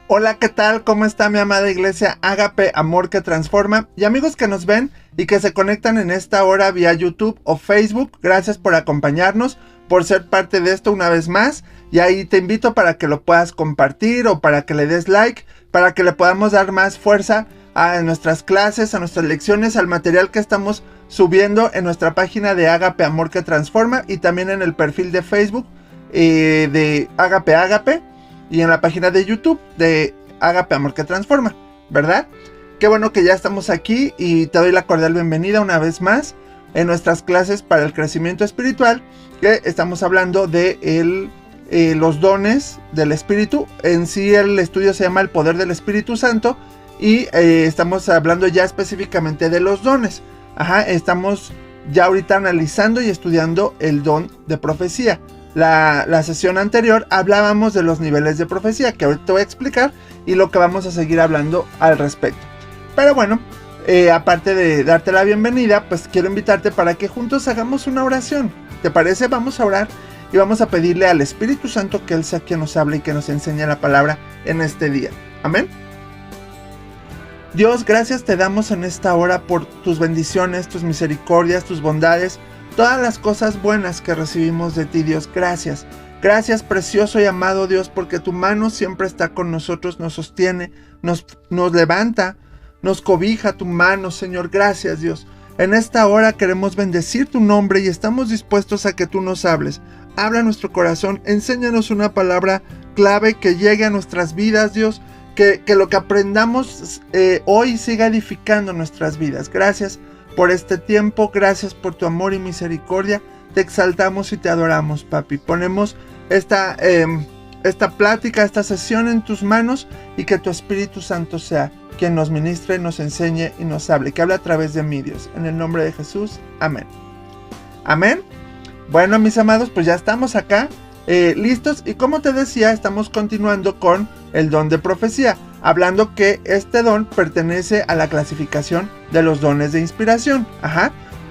Hola, ¿qué tal? ¿Cómo está mi amada iglesia Ágape Amor que Transforma? Y amigos que nos ven y que se conectan en esta hora vía YouTube o Facebook, gracias por acompañarnos, por ser parte de esto una vez más. Y ahí te invito para que lo puedas compartir o para que le des like, para que le podamos dar más fuerza a nuestras clases, a nuestras lecciones, al material que estamos subiendo en nuestra página de Ágape Amor que Transforma y también en el perfil de Facebook de Ágape y en la página de YouTube de Ágape Amor que Transforma, ¿verdad? Qué bueno que ya estamos aquí y te doy la cordial bienvenida una vez más en nuestras clases para el crecimiento espiritual, que estamos hablando de los dones del Espíritu. En sí el estudio se llama El Poder del Espíritu Santo y estamos hablando ya específicamente de los dones. Estamos ya ahorita analizando y estudiando el don de profecía. La sesión anterior hablábamos de los niveles de profecía, que ahorita te voy a explicar, y lo que vamos a seguir hablando al respecto. Pero bueno, aparte de darte la bienvenida, pues quiero invitarte para que juntos hagamos una oración. ¿Te parece? Vamos a orar y vamos a pedirle al Espíritu Santo que Él sea quien nos hable y que nos enseñe la palabra en este día. Amén. Dios, gracias te damos en esta hora por tus bendiciones, tus misericordias, tus bondades, todas las cosas buenas que recibimos de ti, Dios. Gracias. Gracias, precioso y amado Dios, porque tu mano siempre está con nosotros, nos sostiene, nos levanta, nos cobija tu mano, Señor. Gracias, Dios. En esta hora queremos bendecir tu nombre y estamos dispuestos a que tú nos hables. Habla a nuestro corazón, enséñanos una palabra clave que llegue a nuestras vidas, Dios. Que lo que aprendamos hoy siga edificando nuestras vidas. Gracias por este tiempo, gracias por tu amor y misericordia. Te exaltamos y te adoramos, papi. Ponemos esta plática, esta sesión en tus manos y que tu Espíritu Santo sea quien nos ministre, nos enseñe y nos hable. Que hable a través de mí, Dios. En el nombre de Jesús. Amén. Amén. Bueno, mis amados, pues ya estamos acá listos. Y como te decía, estamos continuando con el don de profecía, hablando que este don pertenece a la clasificación de los dones de inspiración,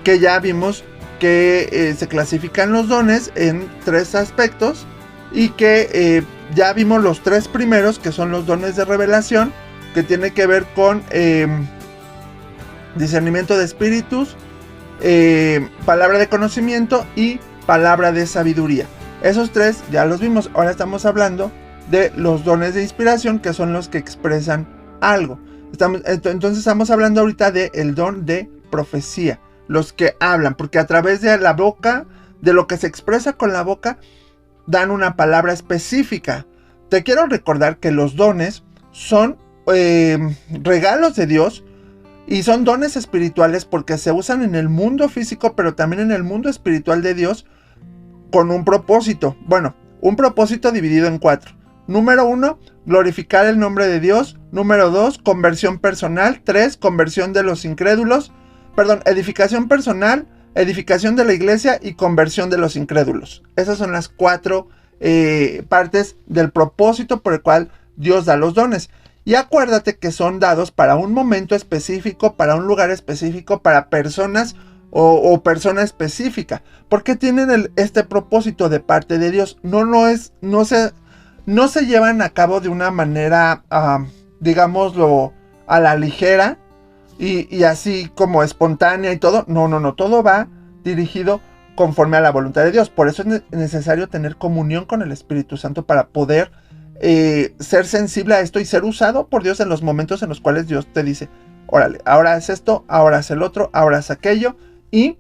que ya vimos que se clasifican los dones en 3 aspectos y que ya vimos los 3 primeros, que son los dones de revelación, que tiene que ver con discernimiento de espíritus, palabra de conocimiento y palabra de sabiduría. Esos 3 ya los vimos. Ahora estamos hablando de los dones de inspiración, que son los que expresan algo. Entonces estamos hablando ahorita del don de profecía, los que hablan, porque a través de la boca, de lo que se expresa con la boca, dan una palabra específica. Te quiero recordar que los dones son regalos de Dios y son dones espirituales porque se usan en el mundo físico, pero también en el mundo espiritual de Dios con un propósito. Bueno, un propósito dividido en 4. Número 1, glorificar el nombre de Dios. Número 2, conversión personal. 3, conversión de los incrédulos. Edificación personal, edificación de la iglesia y conversión de los incrédulos. Esas son las 4 partes del propósito por el cual Dios da los dones. Y acuérdate que son dados para un momento específico, para un lugar específico, para personas o persona específica. Porque tienen este propósito de parte de Dios. No se llevan a cabo de una manera, digámoslo, a la ligera y así como espontánea y todo. No, todo va dirigido conforme a la voluntad de Dios. Por eso es necesario tener comunión con el Espíritu Santo para poder ser sensible a esto y ser usado por Dios en los momentos en los cuales Dios te dice, órale, ahora haz esto, ahora haz el otro, ahora haz aquello, y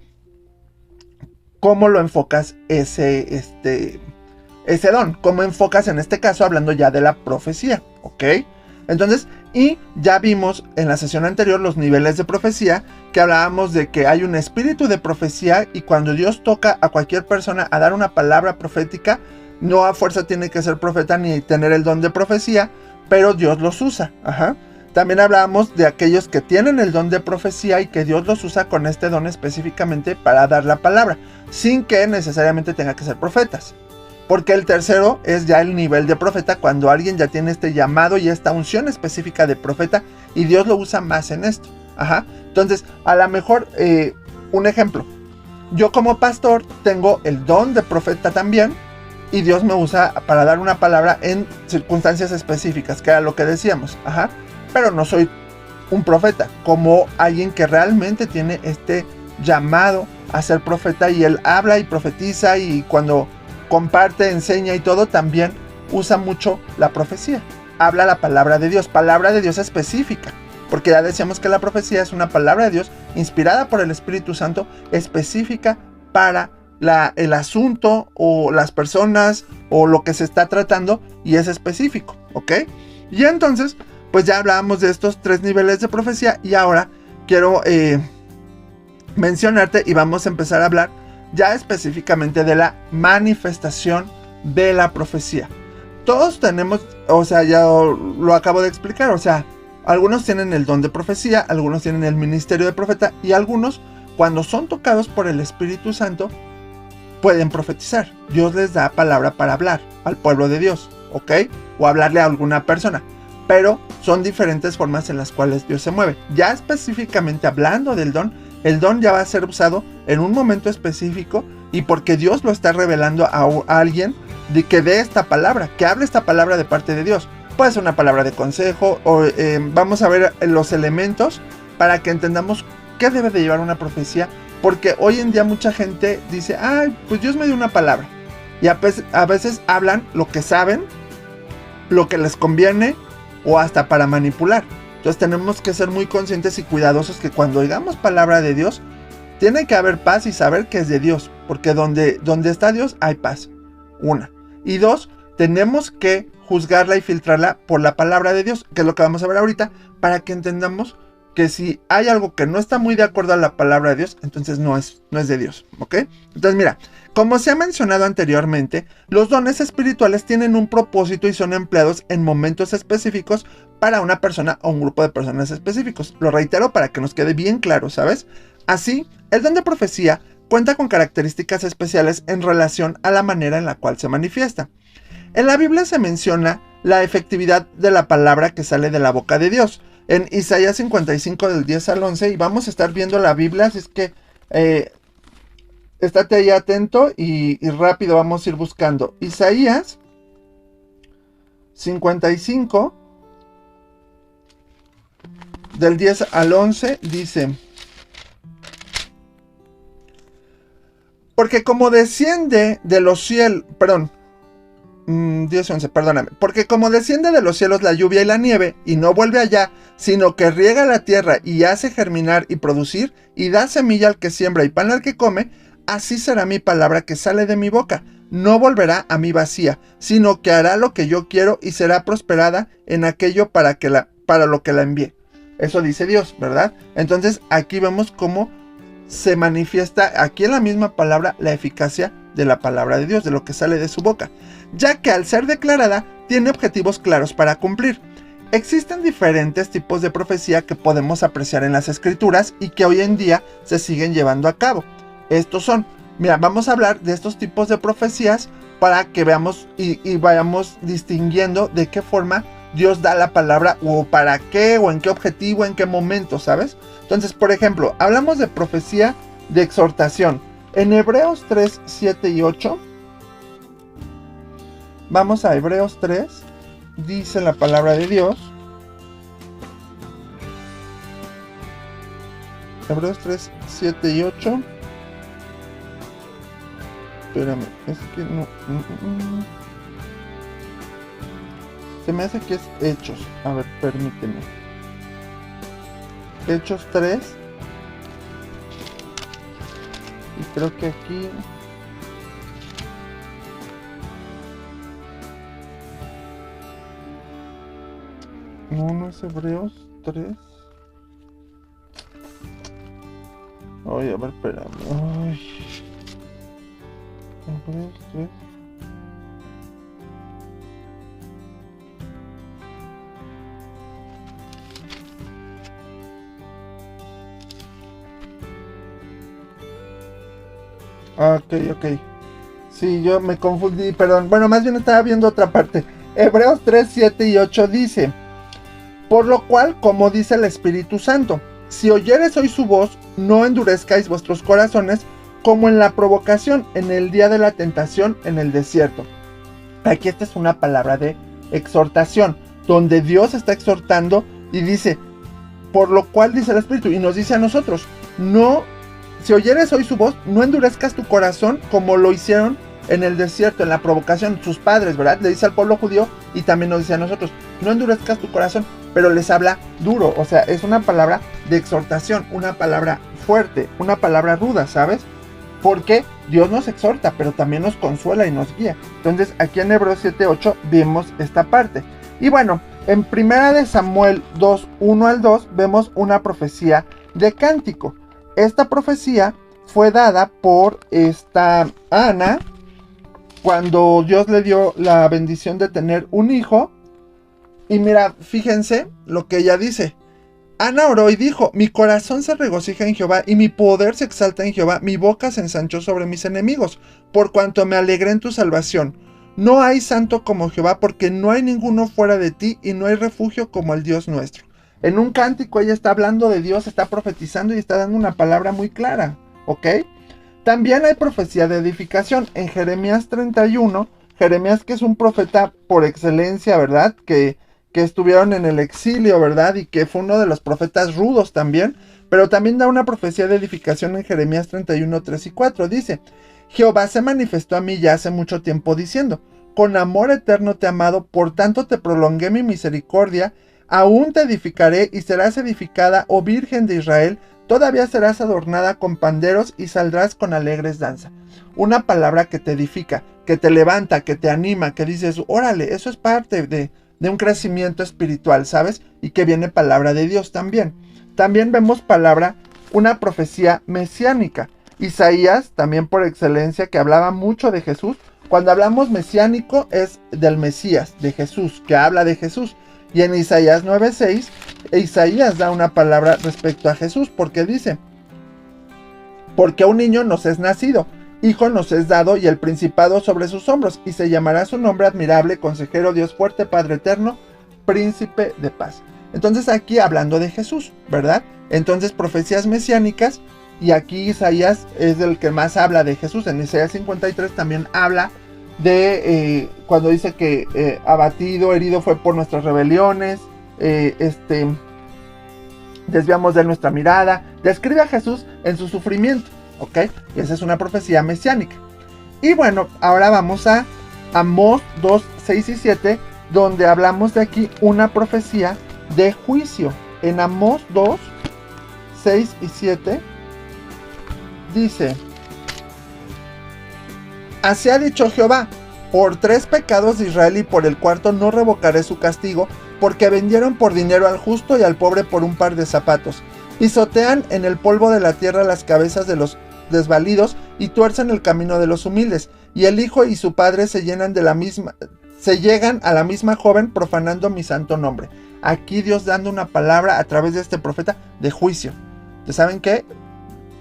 cómo lo enfocas ese don, cómo enfocas en este caso hablando ya de la profecía, ¿ok? Entonces, y ya vimos en la sesión anterior los niveles de profecía, que hablábamos de que hay un espíritu de profecía y cuando Dios toca a cualquier persona a dar una palabra profética, no a fuerza tiene que ser profeta ni tener el don de profecía, pero Dios los usa, También hablábamos de aquellos que tienen el don de profecía y que Dios los usa con este don específicamente para dar la palabra, sin que necesariamente tenga que ser profetas. Porque el tercero es ya el nivel de profeta, cuando alguien ya tiene este llamado y esta unción específica de profeta y Dios lo usa más en esto. Entonces, a lo mejor, un ejemplo. Yo como pastor tengo el don de profeta también y Dios me usa para dar una palabra en circunstancias específicas, que era lo que decíamos, pero no soy un profeta, como alguien que realmente tiene este llamado a ser profeta, y él habla y profetiza, y cuando comparte, enseña y todo, también usa mucho la profecía, habla la palabra de Dios específica, porque ya decíamos que la profecía es una palabra de Dios inspirada por el Espíritu Santo, específica para el asunto o las personas o lo que se está tratando, y es específico, ¿ok? Y entonces, pues ya hablábamos de estos 3 niveles de profecía, y ahora quiero mencionarte, y vamos a empezar a hablar ya específicamente de la manifestación de la profecía. Todos tenemos, o sea, ya lo acabo de explicar, o sea, algunos tienen el don de profecía, algunos tienen el ministerio de profeta, y algunos, cuando son tocados por el Espíritu Santo, pueden profetizar. Dios les da palabra para hablar al pueblo de Dios, ¿ok? O hablarle a alguna persona. Pero son diferentes formas en las cuales Dios se mueve. Ya específicamente hablando del don, el don ya va a ser usado en un momento específico, y porque Dios lo está revelando a alguien de que dé esta palabra, que hable esta palabra de parte de Dios. Puede ser una palabra de consejo, o vamos a ver los elementos para que entendamos qué debe de llevar una profecía, porque hoy en día mucha gente dice, ay, pues Dios me dio una palabra, y a veces hablan lo que saben, lo que les conviene, o hasta para manipular. Entonces tenemos que ser muy conscientes y cuidadosos que cuando oigamos palabra de Dios, tiene que haber paz y saber que es de Dios, porque donde está Dios hay paz, 1. Y 2, tenemos que juzgarla y filtrarla por la palabra de Dios, que es lo que vamos a ver ahorita, para que entendamos que si hay algo que no está muy de acuerdo a la palabra de Dios, entonces no es de Dios, ¿ok? Entonces mira, como se ha mencionado anteriormente, los dones espirituales tienen un propósito y son empleados en momentos específicos para una persona o un grupo de personas específicos. Lo reitero para que nos quede bien claro, ¿sabes? Así, el don de profecía cuenta con características especiales en relación a la manera en la cual se manifiesta. En la Biblia se menciona la efectividad de la palabra que sale de la boca de Dios, en Isaías 55 del 10 al 11, y vamos a estar viendo la Biblia, así es que estate ahí atento y rápido vamos a ir buscando. Isaías 55 del 10 al 11 dice: porque como desciende de los cielos, 10:11, perdóname. Porque como desciende de los cielos la lluvia y la nieve, y no vuelve allá, sino que riega la tierra y hace germinar y producir, y da semilla al que siembra y pan al que come, así será mi palabra que sale de mi boca. No volverá a mí vacía, sino que hará lo que yo quiero y será prosperada en aquello para lo que la envié. Eso dice Dios, ¿verdad? Entonces aquí vemos cómo se manifiesta aquí en la misma palabra la eficacia de la palabra de Dios, de lo que sale de su boca, ya que al ser declarada tiene objetivos claros para cumplir. Existen diferentes tipos de profecía que podemos apreciar en las escrituras y que hoy en día se siguen llevando a cabo. Estos son, mira, vamos a hablar de estos tipos de profecías para que veamos y vayamos distinguiendo de qué forma Dios da la palabra, o para qué, o en qué objetivo, en qué momento, ¿sabes? Entonces, por ejemplo, hablamos de profecía de exhortación. En Hebreos 3, 7 y 8, vamos a Hebreos 3, dice la palabra de Dios. Hebreos 3, 7 y 8. Espérame, es que no. Se me hace que es Hechos. A ver, permíteme. Hechos 3. Y creo que aquí... No es Hebreos 3. Ay, a ver, espérame. Ay. Hebreos 3. Ok. Sí, yo me confundí, perdón. Bueno, más bien estaba viendo otra parte. Hebreos 3, 7 y 8 dice: por lo cual, como dice el Espíritu Santo, si oyeres hoy su voz, no endurezcáis vuestros corazones como en la provocación, en el día de la tentación en el desierto, Aquí esta es una palabra de exhortación, donde Dios está exhortando y dice, por lo cual dice el Espíritu, y nos dice a nosotros, no, si oyeres hoy su voz, no endurezcas tu corazón como lo hicieron en el desierto, en la provocación, sus padres, ¿verdad? Le dice al pueblo judío y también nos dice a nosotros, no endurezcas tu corazón, pero les habla duro, o sea, es una palabra de exhortación, una palabra fuerte, una palabra ruda, ¿sabes? Porque Dios nos exhorta, pero también nos consuela y nos guía. Entonces, aquí en Hebreos 7:8 vemos esta parte. Y bueno, en 1 Samuel 2:1 al 2 vemos una profecía de cántico. Esta profecía fue dada por esta Ana cuando Dios le dio la bendición de tener un hijo. Y mira, fíjense lo que ella dice. Ana oró y dijo, mi corazón se regocija en Jehová y mi poder se exalta en Jehová, mi boca se ensanchó sobre mis enemigos, por cuanto me alegré en tu salvación. No hay santo como Jehová, porque no hay ninguno fuera de ti y no hay refugio como el Dios nuestro. En un cántico ella está hablando de Dios, está profetizando y está dando una palabra muy clara, ¿ok? También hay profecía de edificación en Jeremías 31, Jeremías que es un profeta por excelencia, ¿verdad? Que estuvieron en el exilio, ¿verdad? Y que fue uno de los profetas rudos también, pero también da una profecía de edificación en Jeremías 31, 3 y 4. Dice, Jehová se manifestó a mí ya hace mucho tiempo diciendo, con amor eterno te he amado, por tanto te prolongué mi misericordia, aún te edificaré y serás edificada, oh Virgen de Israel, todavía serás adornada con panderos y saldrás con alegres danza. Una palabra que te edifica, que te levanta, que te anima, que dices, órale, eso es parte de un crecimiento espiritual, ¿sabes? Y que viene palabra de Dios también. También vemos palabra, una profecía mesiánica. Isaías, también por excelencia, que hablaba mucho de Jesús. Cuando hablamos mesiánico es del Mesías, de Jesús, que habla de Jesús. Y en Isaías 9:6, Isaías da una palabra respecto a Jesús, porque dice, porque un niño nos es nacido, hijo nos es dado y el principado sobre sus hombros, y se llamará su nombre admirable, consejero, Dios fuerte, Padre eterno, príncipe de paz. Entonces aquí hablando de Jesús, ¿verdad? Entonces profecías mesiánicas, y aquí Isaías es el que más habla de Jesús. En Isaías 53 también habla de cuando dice que abatido, herido fue por nuestras rebeliones, desviamos de nuestra mirada. Describe a Jesús en su sufrimiento, ¿ok? Y esa es una profecía mesiánica. Y bueno, ahora vamos a Amós 2, 6 y 7, donde hablamos de aquí una profecía de juicio. En Amós 2, 6 y 7 dice, así ha dicho Jehová, por 3 pecados de Israel y por el cuarto no revocaré su castigo, porque vendieron por dinero al justo y al pobre por un par de zapatos. Pisotean en el polvo de la tierra las cabezas de los desvalidos y tuercen el camino de los humildes. Y el hijo y su padre se llegan a la misma joven profanando mi santo nombre. Aquí Dios dando una palabra a través de este profeta de juicio. ¿Saben qué?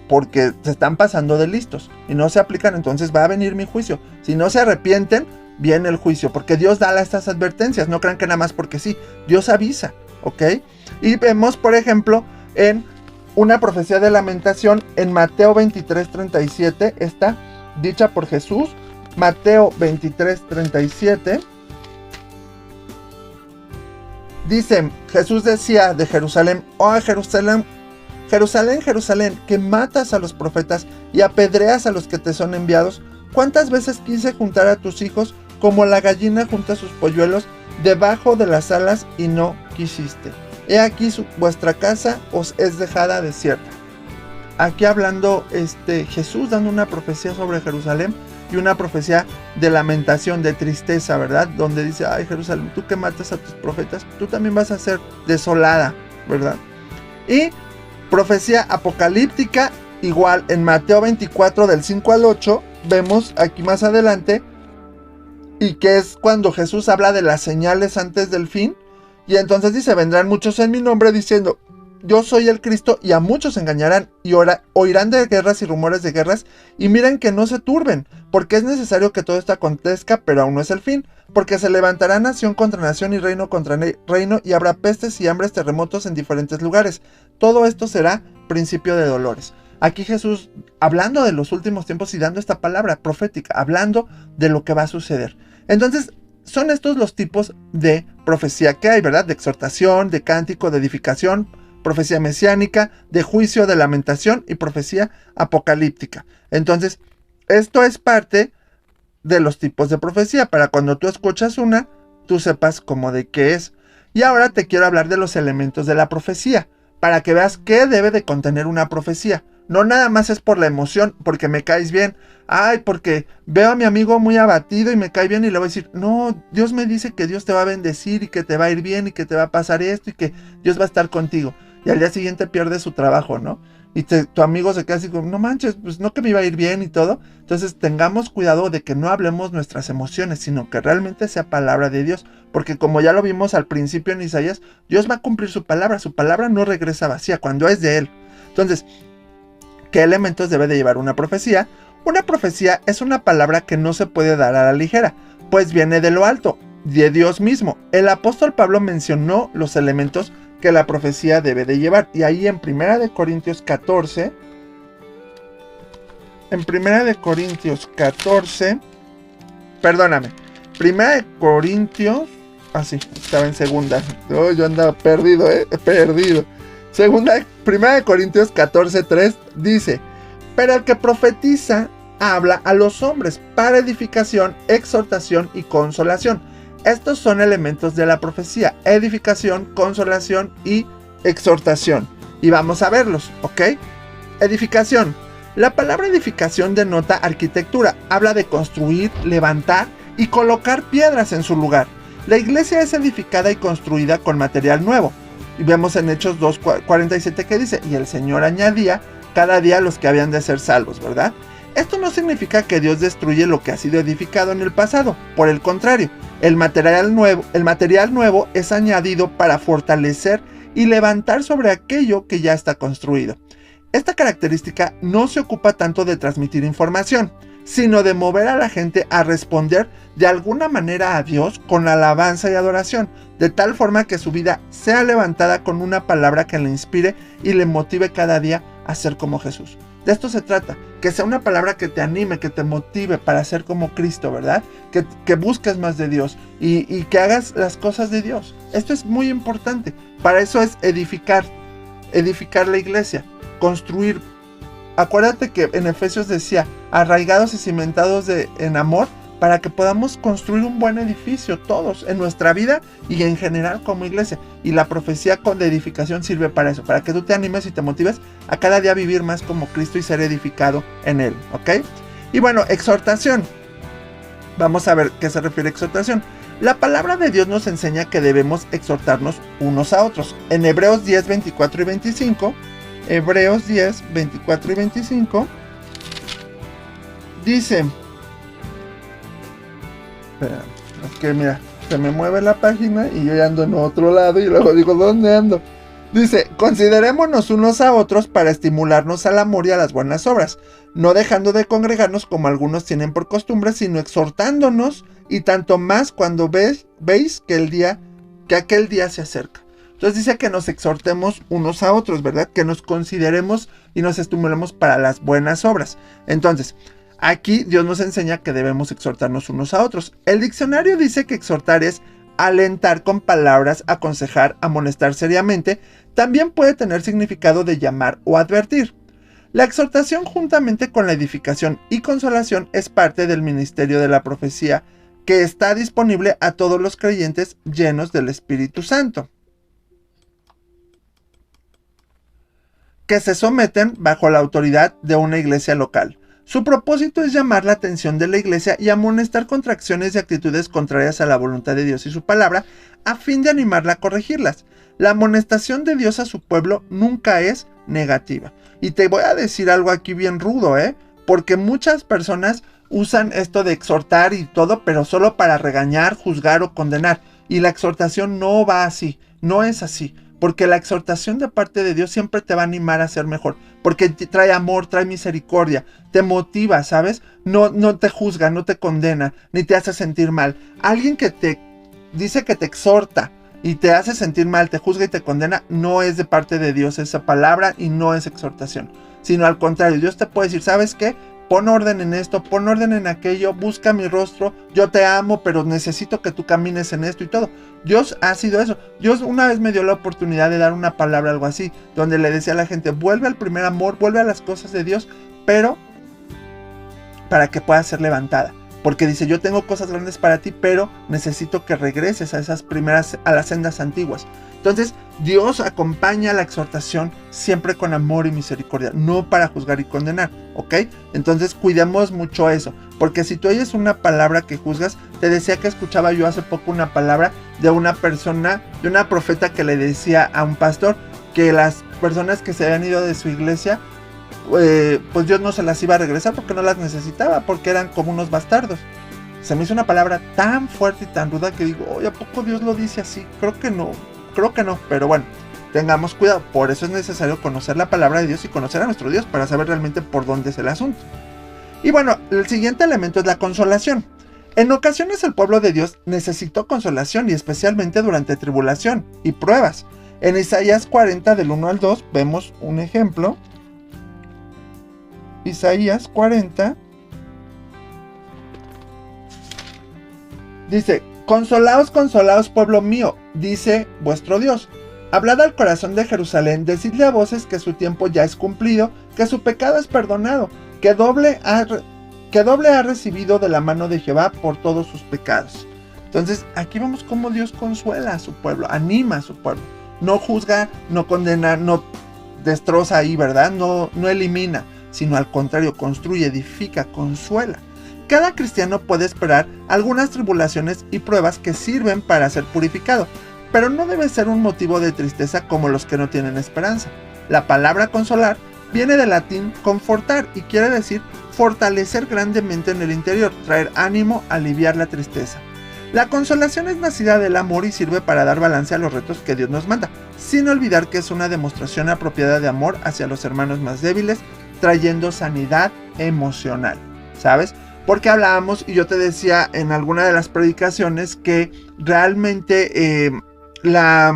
Porque se están pasando de listos y no se aplican, entonces va a venir mi juicio. Si no se arrepienten, viene el juicio, porque Dios da estas advertencias. No crean que nada más porque sí, Dios avisa, ¿ok? Y vemos, por ejemplo, en una profecía de lamentación en Mateo 23:37, está dicha por Jesús. Mateo 23:37 dice, Jesús decía de Jerusalén, oh Jerusalén, Jerusalén, Jerusalén, que matas a los profetas y apedreas a los que te son enviados. ¿Cuántas veces quise juntar a tus hijos como la gallina junta sus polluelos debajo de las alas y no quisiste? He aquí vuestra casa os es dejada desierta. Aquí hablando Jesús dando una profecía sobre Jerusalén y una profecía de lamentación, de tristeza, ¿verdad? Donde dice, ay Jerusalén, tú que matas a tus profetas, tú también vas a ser desolada, ¿verdad? Y profecía apocalíptica, igual en Mateo 24 del 5 al 8, vemos aquí más adelante, y que es cuando Jesús habla de las señales antes del fin, y entonces dice, vendrán muchos en mi nombre diciendo, yo soy el Cristo, y a muchos engañarán, y oirán de guerras y rumores de guerras, y miren que no se turben, porque es necesario que todo esto acontezca, pero aún no es el fin, porque se levantará nación contra nación y reino contra reino, y habrá pestes y hambres, terremotos en diferentes lugares. Todo esto será principio de dolores. Aquí Jesús hablando de los últimos tiempos y dando esta palabra profética, hablando de lo que va a suceder. Entonces, son estos los tipos de profecía que hay, ¿verdad? De exhortación, de cántico, de edificación, profecía mesiánica, de juicio, de lamentación y profecía apocalíptica. Entonces, esto es parte de los tipos de profecía, para cuando tú escuchas una, tú sepas cómo de qué es. Y ahora te quiero hablar de los elementos de la profecía, para que veas qué debe de contener una profecía. No nada más es por la emoción, porque me caes bien. Ay, porque veo a mi amigo muy abatido y me cae bien y le voy a decir, no, Dios me dice que Dios te va a bendecir y que te va a ir bien y que te va a pasar esto y que Dios va a estar contigo. Y al día siguiente pierde su trabajo, ¿no? Y tu amigo se queda así como, no manches, pues no que me iba a ir bien y todo. Entonces tengamos cuidado de que no hablemos nuestras emociones, sino que realmente sea palabra de Dios. Porque como ya lo vimos al principio en Isaías, Dios va a cumplir su palabra no regresa vacía cuando es de Él. Entonces, ¿qué elementos debe de llevar una profecía? Una profecía es una palabra que no se puede dar a la ligera, pues viene de lo alto, de Dios mismo. El apóstol Pablo mencionó los elementos que la profecía debe de llevar. Y ahí en 1 Corintios 14, perdóname, 1 Corintios, sí, estaba en segunda, oh, yo andaba perdido, perdido. 1 Corintios 14:3 dice, pero el que profetiza habla a los hombres para edificación, exhortación y consolación. Estos son elementos de la profecía: edificación, consolación y exhortación. Y vamos a verlos, ¿ok? Edificación. La palabra edificación denota arquitectura. Habla de construir, levantar y colocar piedras en su lugar. La iglesia es edificada y construida con material nuevo. Y vemos en Hechos 2:47 que dice, y el Señor añadía cada día a los que habían de ser salvos, ¿verdad? Esto no significa que Dios destruye lo que ha sido edificado en el pasado. Por el contrario, el material nuevo es añadido para fortalecer y levantar sobre aquello que ya está construido. Esta característica no se ocupa tanto de transmitir información, sino de mover a la gente a responder de alguna manera a Dios con alabanza y adoración, de tal forma que su vida sea levantada con una palabra que le inspire y le motive cada día a ser como Jesús. De esto se trata, que sea una palabra que te anime, que te motive para ser como Cristo, ¿verdad? Que busques más de Dios y que hagas las cosas de Dios. Esto es muy importante. Para eso es edificar la iglesia, construir. Acuérdate que en Efesios decía, arraigados y cimentados en amor, para que podamos construir un buen edificio todos, en nuestra vida y en general como iglesia. Y la profecía de edificación sirve para eso, para que tú te animes y te motives a cada día vivir más como Cristo y ser edificado en Él, ¿ok? Y bueno, exhortación. Vamos a ver qué se refiere a exhortación. La palabra de Dios nos enseña que debemos exhortarnos unos a otros. En Hebreos 10, 24 y 25, Hebreos 10, 24 y 25, dice... Es que mira, se me mueve la página y yo ya ando en otro lado y luego digo, ¿dónde ando? Dice, considerémonos unos a otros para estimularnos al amor y a las buenas obras, no dejando de congregarnos como algunos tienen por costumbre, sino exhortándonos, y tanto más cuando veis que aquel día se acerca. Entonces dice que nos exhortemos unos a otros, ¿verdad? Que nos consideremos y nos estimulemos para las buenas obras. Entonces, aquí Dios nos enseña que debemos exhortarnos unos a otros. El diccionario dice que exhortar es alentar con palabras, aconsejar, amonestar seriamente. También puede tener significado de llamar o advertir. La exhortación, juntamente con la edificación y consolación, es parte del ministerio de la profecía que está disponible a todos los creyentes llenos del Espíritu Santo, que se someten bajo la autoridad de una iglesia local. Su propósito es llamar la atención de la iglesia y amonestar contra acciones y actitudes contrarias a la voluntad de Dios y su palabra, a fin de animarla a corregirlas. La amonestación de Dios a su pueblo nunca es negativa. Y te voy a decir algo aquí bien rudo, porque muchas personas usan esto de exhortar y todo, pero solo para regañar, juzgar o condenar. Y la exhortación no va así, no es así. Porque la exhortación de parte de Dios siempre te va a animar a ser mejor. Porque trae amor, trae misericordia, te motiva, ¿sabes? No te juzga, no te condena, ni te hace sentir mal. Alguien que te dice que te exhorta y te hace sentir mal, te juzga y te condena, no es de parte de Dios esa palabra y no es exhortación. Sino al contrario, Dios te puede decir, ¿sabes qué? pon orden en esto, pon orden en aquello, busca mi rostro, yo te amo, pero necesito que tú camines en esto y todo. Dios ha sido eso. Dios una vez me dio la oportunidad de dar una palabra, algo así, donde le decía a la gente, vuelve al primer amor, vuelve a las cosas de Dios, pero para que pueda ser levantada. Porque dice, yo tengo cosas grandes para ti, pero necesito que regreses a esas primeras, a las sendas antiguas. Entonces, Dios acompaña la exhortación siempre con amor y misericordia, no para juzgar y condenar, ¿ok? Entonces, cuidemos mucho eso, porque si tú oyes una palabra que juzgas, te decía que escuchaba yo hace poco una palabra de una persona, de una profeta que le decía a un pastor que las personas que se habían ido de su iglesia, pues Dios no se las iba a regresar porque no las necesitaba, porque eran como unos bastardos. Se me hizo una palabra tan fuerte y tan ruda que digo, oye, ¿a poco Dios lo dice así? Creo que no, pero bueno, tengamos cuidado. Por eso es necesario conocer la palabra de Dios y conocer a nuestro Dios para saber realmente por dónde es el asunto. Y bueno, el siguiente elemento es la consolación. En ocasiones el pueblo de Dios necesitó consolación, y especialmente durante tribulación y pruebas. En Isaías 40 del 1 al 2 vemos un ejemplo. Isaías 40 dice, consolaos, consolaos, pueblo mío, dice vuestro Dios. Hablad al corazón de Jerusalén, decidle a voces que su tiempo ya es cumplido, que su pecado es perdonado, que doble ha recibido de la mano de Jehová por todos sus pecados. Entonces, aquí vemos cómo Dios consuela a su pueblo, anima a su pueblo. No juzga, no condena, no destroza ahí, ¿verdad? No elimina, sino al contrario, construye, edifica, consuela. Cada cristiano puede esperar algunas tribulaciones y pruebas que sirven para ser purificado, pero no debe ser un motivo de tristeza como los que no tienen esperanza. La palabra consolar viene del latín confortar y quiere decir fortalecer grandemente en el interior, traer ánimo, aliviar la tristeza. La consolación es nacida del amor y sirve para dar balance a los retos que Dios nos manda, sin olvidar que es una demostración apropiada de amor hacia los hermanos más débiles, trayendo sanidad emocional, ¿sabes? Porque hablábamos, y yo te decía en alguna de las predicaciones, que realmente la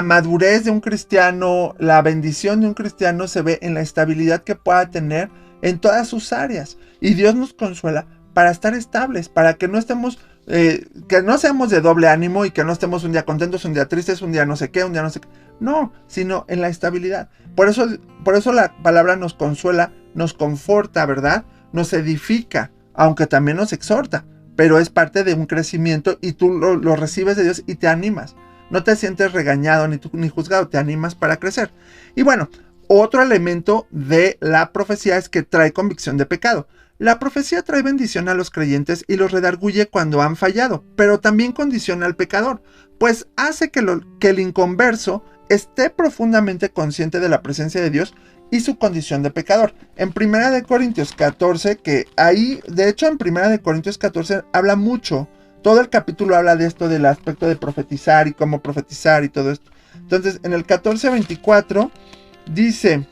madurez de un cristiano, la bendición de un cristiano se ve en la estabilidad que pueda tener en todas sus áreas. Y Dios nos consuela para estar estables, para que no estemos, que no seamos de doble ánimo y que no estemos un día contentos, un día tristes, un día no sé qué, un día no sé qué. No, sino en la estabilidad. Por eso la palabra nos consuela, nos conforta, ¿verdad? Nos edifica, aunque también nos exhorta, pero es parte de un crecimiento y tú lo recibes de Dios y te animas. No te sientes regañado ni juzgado, te animas para crecer. Y bueno, otro elemento de la profecía es que trae convicción de pecado. La profecía trae bendición a los creyentes y los redarguye cuando han fallado, pero también condiciona al pecador, pues hace que el inconverso esté profundamente consciente de la presencia de Dios y su condición de pecador. En 1 Corintios 14, que ahí, de hecho en 1 Corintios 14 habla mucho, todo el capítulo habla de esto, del aspecto de profetizar y cómo profetizar y todo esto. Entonces, en el 14:24 dice,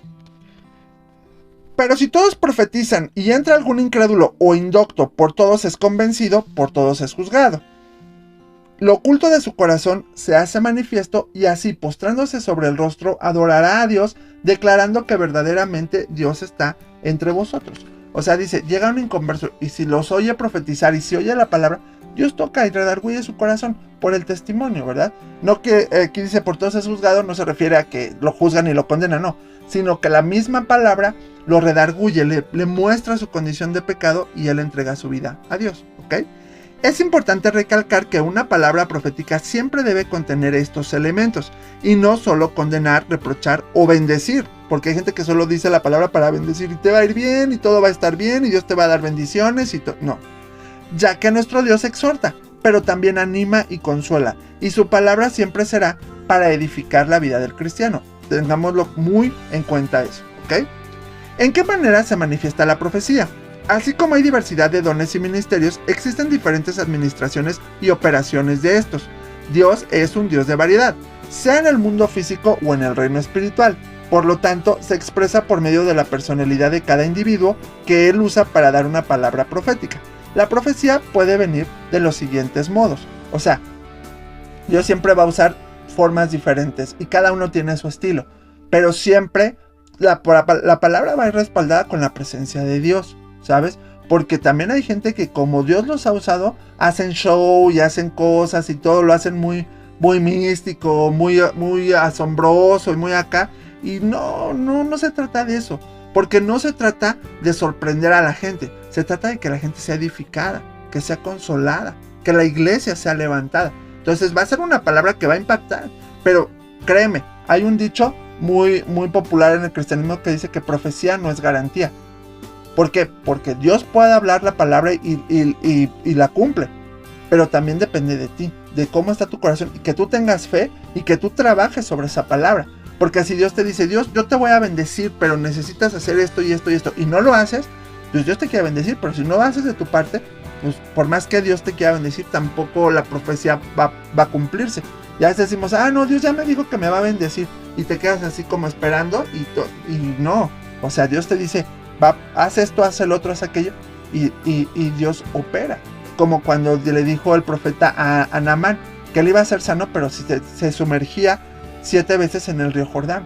pero si todos profetizan y entra algún incrédulo o indocto, por todos es convencido, por todos es juzgado. Lo oculto de su corazón se hace manifiesto y así, postrándose sobre el rostro, adorará a Dios, declarando que verdaderamente Dios está entre vosotros. O sea, dice, llega un inconverso y si los oye profetizar y si oye la palabra, Dios toca y redarguye su corazón por el testimonio, ¿verdad? No que aquí dice por todos es juzgado, no se refiere a que lo juzgan y lo condenan, no, sino que la misma palabra lo redarguye, le muestra su condición de pecado y él entrega su vida a Dios, ¿ok? Es importante recalcar que una palabra profética siempre debe contener estos elementos y no solo condenar, reprochar o bendecir, porque hay gente que solo dice la palabra para bendecir y te va a ir bien y todo va a estar bien y Dios te va a dar bendiciones y todo. No, ya que nuestro Dios exhorta, pero también anima y consuela, y su palabra siempre será para edificar la vida del cristiano. Tengámoslo muy en cuenta eso, ¿ok? ¿En qué manera se manifiesta la profecía? Así como hay diversidad de dones y ministerios, existen diferentes administraciones y operaciones de estos. Dios es un Dios de variedad, sea en el mundo físico o en el reino espiritual. Por lo tanto, se expresa por medio de la personalidad de cada individuo que él usa para dar una palabra profética. La profecía puede venir de los siguientes modos. O sea, Dios siempre va a usar formas diferentes y cada uno tiene su estilo, pero siempre la palabra va a ir respaldada con la presencia de Dios, ¿sabes? Porque también hay gente que como Dios los ha usado, hacen show y hacen cosas y todo lo hacen muy, muy místico, muy asombroso y muy acá. Y no se trata de eso. Porque no se trata de sorprender a la gente. Se trata de que la gente sea edificada, que sea consolada, que la iglesia sea levantada. Entonces va a ser una palabra que va a impactar. Pero créeme, hay un dicho muy, muy popular en el cristianismo que dice que profecía no es garantía. ¿Por qué? Porque Dios puede hablar la palabra y la cumple. Pero también depende de ti, de cómo está tu corazón. Y que tú tengas fe y que tú trabajes sobre esa palabra. Porque si Dios te dice, Dios, yo te voy a bendecir, pero necesitas hacer esto y esto y esto, y no lo haces, pues Dios te quiere bendecir, pero si no lo haces de tu parte, pues por más que Dios te quiera bendecir, tampoco la profecía va a cumplirse. Ya decimos, no, Dios ya me dijo que me va a bendecir, y te quedas así como esperando, y no. O sea, Dios te dice, haz esto, haz el otro, haz aquello, y Dios opera. Como cuando le dijo el profeta a Naamán, que él iba a ser sano, pero si se sumergía 7 veces en el río Jordán.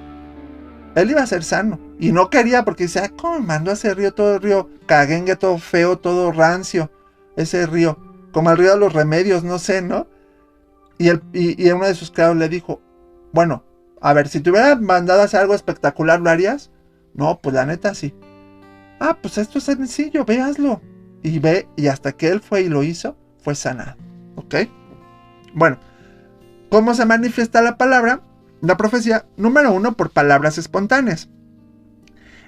Él iba a ser sano. Y no quería porque dice, ¿cómo me mandó a ese río? Todo el río caguengue, todo feo, todo rancio. Ese río. Como el río de los remedios, no sé, ¿no? Y uno de sus criados le dijo, bueno, a ver, si te hubiera mandado a hacer algo espectacular, ¿lo harías? No, pues la neta sí. Pues esto es sencillo, véaslo. Y ve, y hasta que él fue y lo hizo, fue sanado. ¿Ok? Bueno, ¿cómo se manifiesta la palabra? La profecía, número 1, por palabras espontáneas.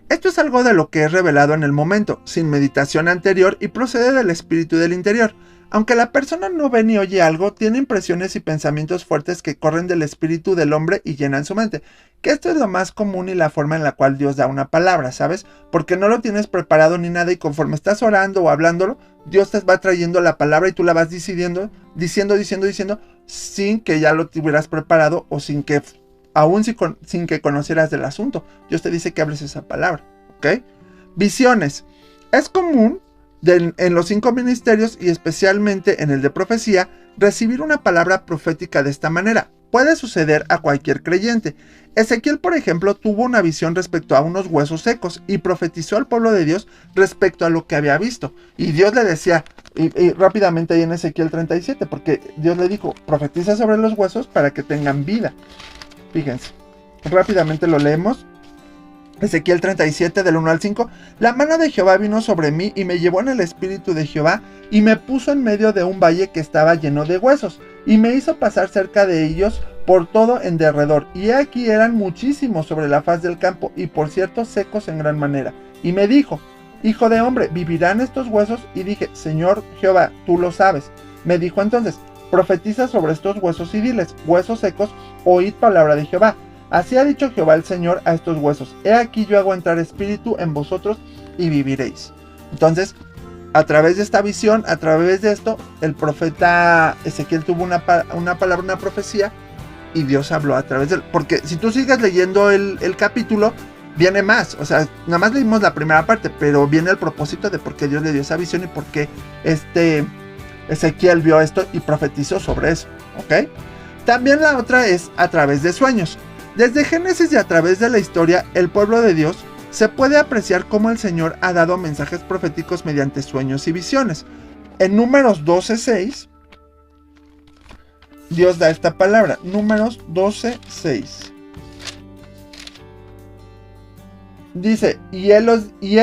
Esto es algo de lo que es revelado en el momento, sin meditación anterior y procede del espíritu del interior. Aunque la persona no ve ni oye algo, tiene impresiones y pensamientos fuertes que corren del espíritu del hombre y llenan su mente. Que esto es lo más común y la forma en la cual Dios da una palabra, ¿sabes? Porque no lo tienes preparado ni nada y conforme estás orando o hablándolo, Dios te va trayendo la palabra y tú la vas diciendo, sin que ya lo tuvieras preparado o sin que conocieras del asunto. Dios te dice que hables esa palabra, ¿ok? Visiones. Es común en los 5 ministerios y especialmente en el de profecía, recibir una palabra profética de esta manera. Puede suceder a cualquier creyente. Ezequiel, por ejemplo, tuvo una visión respecto a unos huesos secos y profetizó al pueblo de Dios respecto a lo que había visto. Y Dios le decía, y rápidamente ahí en Ezequiel 37, porque Dios le dijo, profetiza sobre los huesos para que tengan vida. Fíjense, rápidamente lo leemos. Ezequiel 37 del 1 al 5. La mano de Jehová vino sobre mí y me llevó en el espíritu de Jehová y me puso en medio de un valle que estaba lleno de huesos y me hizo pasar cerca de ellos por todo en derredor. Y aquí eran muchísimos sobre la faz del campo y por cierto secos en gran manera. Y me dijo, hijo de hombre, ¿vivirán estos huesos? Y dije, Señor Jehová, tú lo sabes. Me dijo entonces, profetiza sobre estos huesos y diles, huesos secos, oíd palabra de Jehová. Así ha dicho Jehová el Señor a estos huesos, he aquí yo hago entrar espíritu en vosotros y viviréis. Entonces, a través de esta visión, a través de esto, el profeta Ezequiel tuvo una palabra, una profecía, y Dios habló a través de él. Porque si tú sigues leyendo el capítulo, viene más. O sea, nada más leímos la primera parte, pero viene el propósito de por qué Dios le dio esa visión y por qué Ezequiel vio esto y profetizó sobre eso, ¿ok? También la otra es a través de sueños. Desde Génesis y a través de la historia, el pueblo de Dios se puede apreciar cómo el Señor ha dado mensajes proféticos mediante sueños y visiones. En Números 12:6, Dios da esta palabra. Números 12:6. Dice, y él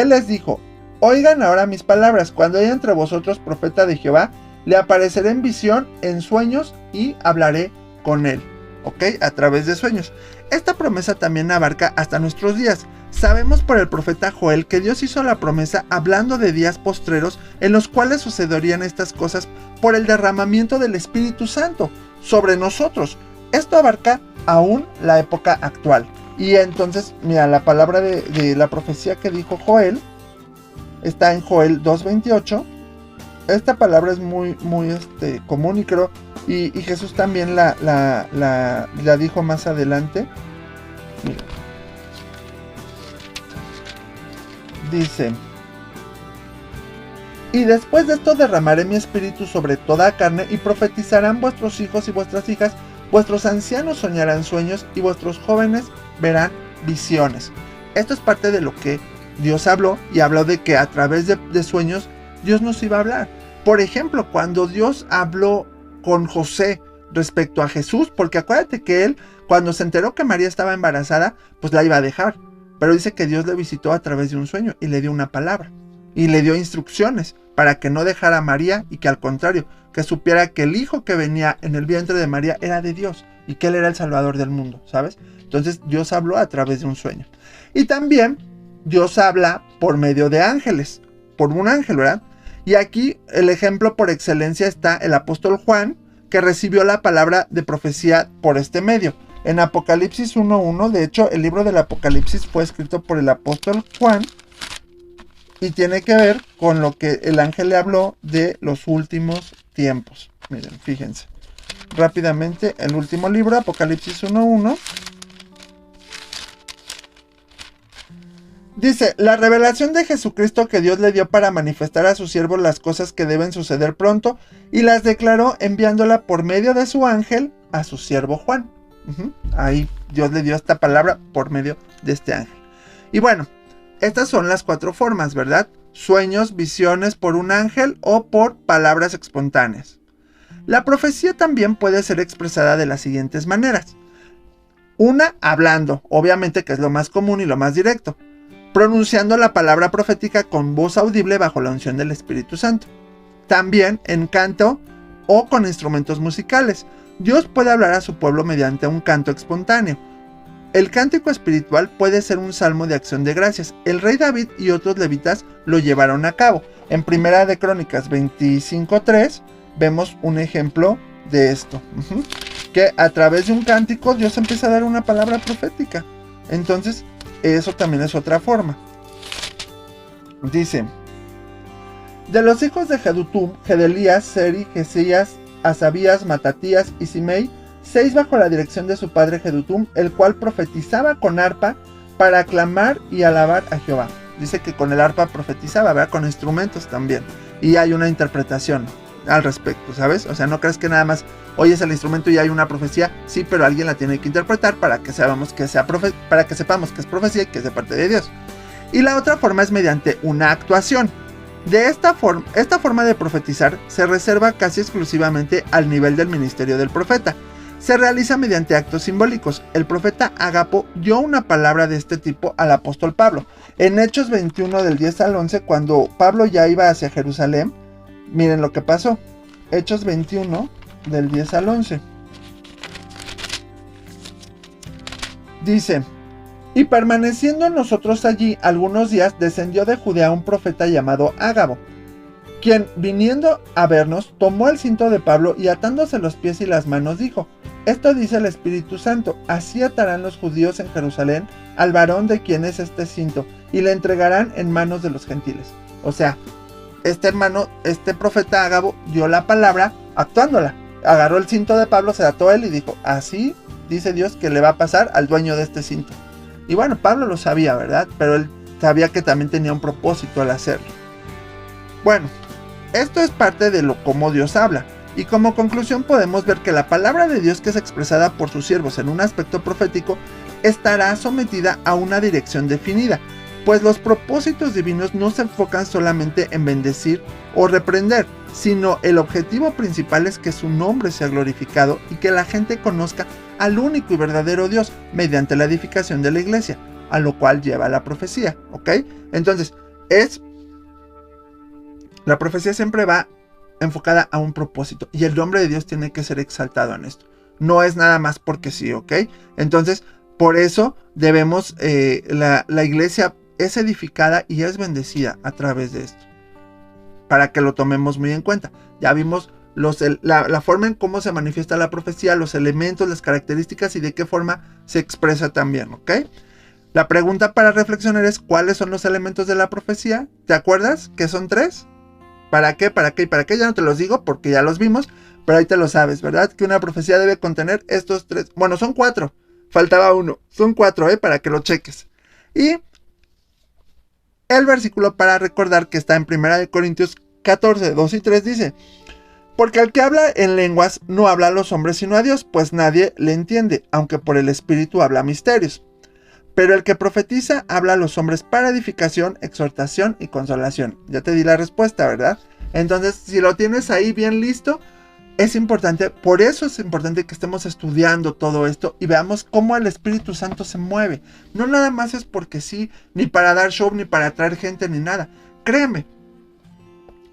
les dijo, oigan ahora mis palabras, cuando haya entre vosotros profeta de Jehová, le apareceré en visión, en sueños, y hablaré con él. ¿Ok? A través de sueños. Esta promesa también abarca hasta nuestros días. Sabemos por el profeta Joel que Dios hizo la promesa hablando de días postreros en los cuales sucederían estas cosas por el derramamiento del Espíritu Santo sobre nosotros. Esto abarca aún la época actual. Y entonces, mira, la palabra de la profecía que dijo Joel está en Joel 2:28. Esta palabra es muy común y creo, y Jesús también la dijo más adelante. Mira. Dice, y después de esto derramaré mi espíritu sobre toda carne y profetizarán vuestros hijos y vuestras hijas, vuestros ancianos soñarán sueños y vuestros jóvenes verán visiones. Esto es parte de lo que Dios habló, y habló de que a través de sueños Dios nos iba a hablar. Por ejemplo, cuando Dios habló con José respecto a Jesús, porque acuérdate que él, cuando se enteró que María estaba embarazada, pues la iba a dejar. Pero dice que Dios le visitó a través de un sueño y le dio una palabra. Y le dio instrucciones para que no dejara a María y que al contrario, que supiera que el hijo que venía en el vientre de María era de Dios y que él era el salvador del mundo, ¿sabes? Entonces Dios habló a través de un sueño. Y también Dios habla por medio de ángeles, por un ángel, ¿verdad? Y aquí el ejemplo por excelencia está el apóstol Juan, que recibió la palabra de profecía por este medio. En Apocalipsis 1:1, de hecho, el libro del Apocalipsis fue escrito por el apóstol Juan y tiene que ver con lo que el ángel le habló de los últimos tiempos. Miren, fíjense. Rápidamente, el último libro, Apocalipsis 1:1. Dice, la revelación de Jesucristo que Dios le dio para manifestar a sus siervos las cosas que deben suceder pronto, y las declaró enviándola por medio de su ángel a su siervo Juan. Ahí Dios le dio esta palabra por medio de este ángel. Y bueno, estas son las 4 formas, ¿verdad? Sueños, visiones por un ángel o por palabras espontáneas. La profecía también puede ser expresada de las siguientes maneras. Una, hablando, obviamente que es lo más común y lo más directo, pronunciando la palabra profética con voz audible bajo la unción del Espíritu Santo. También en canto o con instrumentos musicales. Dios puede hablar a su pueblo mediante un canto espontáneo. El cántico espiritual puede ser un salmo de acción de gracias. El rey David y otros levitas lo llevaron a cabo. En Primera de Crónicas 25:3 vemos un ejemplo de esto. Que a través de un cántico Dios empieza a dar una palabra profética. Entonces, eso también es otra forma. Dice, de los hijos de Jedutum, Gedelías, Seri, Jesías, Asabías, Matatías y Simei, 6 bajo la dirección de su padre Jedutum, el cual profetizaba con arpa para aclamar y alabar a Jehová. Dice que con el arpa profetizaba, ¿verdad? Con instrumentos también. Y hay una interpretación al respecto, ¿sabes? O sea, no crees que nada más oyes el instrumento y hay una profecía. Sí, pero alguien la tiene que interpretar para que sepamos que para que sepamos que es profecía y que es de parte de Dios. Y la otra forma es mediante una actuación. De esta forma de profetizar se reserva casi exclusivamente al nivel del ministerio del profeta. Se realiza mediante actos simbólicos. El profeta Agapo dio una palabra de este tipo al apóstol Pablo. En Hechos 21 del 10 al 11, cuando Pablo ya iba hacia Jerusalén, miren lo que pasó. Hechos 21 del 10 al 11. Dice, y permaneciendo nosotros allí algunos días, descendió de Judea un profeta llamado Ágabo, quien, viniendo a vernos, tomó el cinto de Pablo y atándose los pies y las manos, dijo, esto dice el Espíritu Santo, así atarán los judíos en Jerusalén al varón de quien es este cinto, y le entregarán en manos de los gentiles. O sea, este profeta Ágabo dio la palabra actuándola. Agarró el cinto de Pablo, se ató él y dijo, así dice Dios que le va a pasar al dueño de este cinto. Y bueno, Pablo lo sabía, ¿verdad? Pero él sabía que también tenía un propósito al hacerlo. Bueno, esto es parte de cómo Dios habla. Y como conclusión podemos ver que la palabra de Dios que es expresada por sus siervos en un aspecto profético estará sometida a una dirección definida, pues los propósitos divinos no se enfocan solamente en bendecir o reprender, sino el objetivo principal es que su nombre sea glorificado y que la gente conozca al único y verdadero Dios mediante la edificación de la iglesia, a lo cual lleva la profecía, ¿ok? Entonces, la profecía siempre va enfocada a un propósito y el nombre de Dios tiene que ser exaltado en esto. No es nada más porque sí, ¿ok? Entonces, por eso debemos, la iglesia es edificada y es bendecida a través de esto, para que lo tomemos muy en cuenta. Ya vimos la forma en cómo se manifiesta la profecía, los elementos, las características y de qué forma se expresa también, ¿ok? La pregunta para reflexionar es, ¿cuáles son los elementos de la profecía? ¿Te acuerdas que son 3? ¿Para qué? ¿Para qué? ¿Y para qué? Ya no te los digo porque ya los vimos, pero ahí te lo sabes, ¿verdad? Que una profecía debe contener estos 3, bueno, son 4, faltaba uno, son 4, para que lo cheques. Y el versículo para recordar que está en 1 Corintios 14, 2 y 3 dice, porque al que habla en lenguas no habla a los hombres sino a Dios, pues nadie le entiende, aunque por el Espíritu habla misterios. Pero el que profetiza habla a los hombres para edificación, exhortación y consolación. Ya te di la respuesta, ¿verdad? Entonces, si lo tienes ahí bien listo, es importante, por eso es importante que estemos estudiando todo esto y veamos cómo el Espíritu Santo se mueve. No nada más es porque sí, ni para dar show, ni para atraer gente, ni nada. Créeme,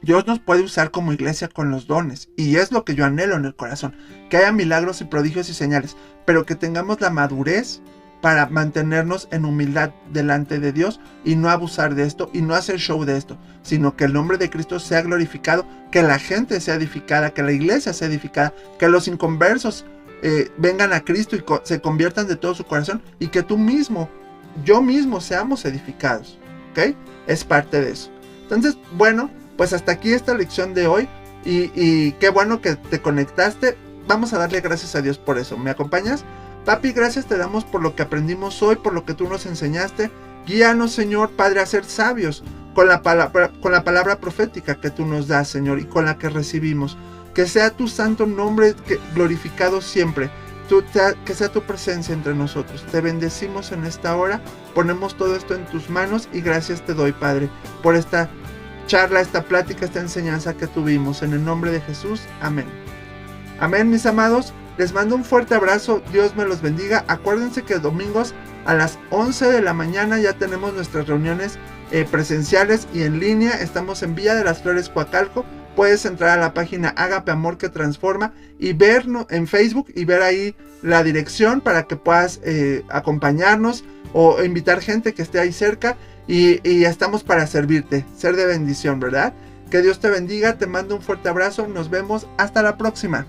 Dios nos puede usar como iglesia con los dones, y es lo que yo anhelo en el corazón, que haya milagros y prodigios y señales, pero que tengamos la madurez para mantenernos en humildad delante de Dios y no abusar de esto y no hacer show de esto, sino que el nombre de Cristo sea glorificado, que la gente sea edificada, que la iglesia sea edificada, que los inconversos vengan a Cristo y se conviertan de todo su corazón, y que tú mismo, yo mismo seamos edificados, ¿ok? Es parte de eso. Entonces, bueno, pues hasta aquí esta lección de hoy, y qué bueno que te conectaste. Vamos a darle gracias a Dios por eso. ¿Me acompañas? Papi, gracias te damos por lo que aprendimos hoy, por lo que tú nos enseñaste. Guíanos, Señor Padre, a ser sabios con la palabra profética que tú nos das, Señor, y con la que recibimos. Que sea tu santo nombre glorificado siempre. Que sea tu presencia entre nosotros. Te bendecimos en esta hora. Ponemos todo esto en tus manos y gracias te doy, Padre, por esta charla, esta plática, esta enseñanza que tuvimos. En el nombre de Jesús. Amén. Amén, mis amados. Les mando un fuerte abrazo, Dios me los bendiga. Acuérdense que domingos a las 11 de la mañana ya tenemos nuestras reuniones presenciales y en línea. Estamos en Villa de las Flores, Coacalco. Puedes entrar a la página Ágape Amor que Transforma y vernos en Facebook y ver ahí la dirección para que puedas acompañarnos o invitar gente que esté ahí cerca, y estamos para servirte, ser de bendición, ¿verdad? Que Dios te bendiga, te mando un fuerte abrazo, nos vemos, hasta la próxima.